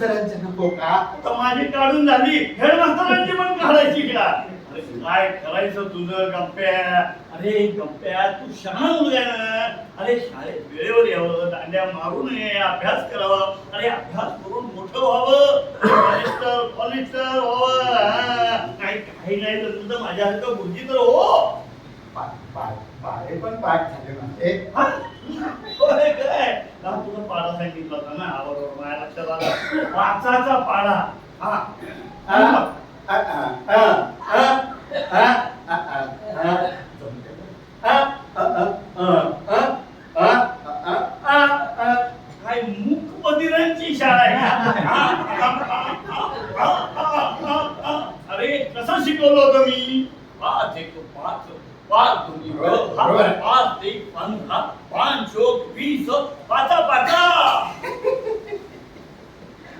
मास्तरांच्या नको का? आता माझी काढून झाली, हेडमास्तरांची पण काढायची का? अरे काय करायचं तुझं गप्प्या? अरे गप्प्या, तू शहाणा मुलगा आहे ना. अरे शाळेत वेळेवर यावं, दांड्या मारू नये, अभ्यास करावा. अरे अभ्यास करून मोठं व्हावं, कॉलेजचं व्हावं. काही काही नाही तर तुझं माझ्यासारखं बुद्धी तर हो. पाढे पण पाठ झाले माझे. काय तुझा पाढा सांगितला होता ना, बरोबर माझ्या लक्षात आला. वाचाचा पाढा. काय मूक बधिरांची शाळा आहे. अरे कसं शिकवलं होतं मी? 5 1 5 5 2 5 1 15 5 20 पाचा पाचा.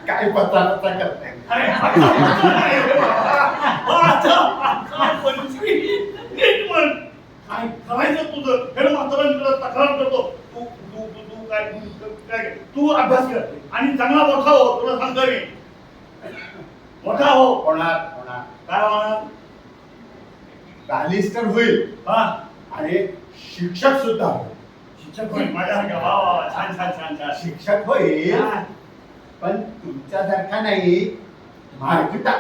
काय पत्ता करताय? अरे पाचा पाचा 25 नीट म्हण. काय करायचं तुझं? हेडमास्तरांकडे तक्रार करतो. तू तू तू काय काय तू अभ्यास कर आणि चांगला मोठा हो. तुला सांगतो मी, मोठा हो. होणार होणार. काय होणार? बॅलिस्टर होईल हा, आणि शिक्षक सुद्धा होईल. शिक्षक होईल माझ्यासारखा. वा वा वा, छान छान छान छान. शिक्षक होईल हा. पण तुमच्यासारखा नाही, मार्गिटा.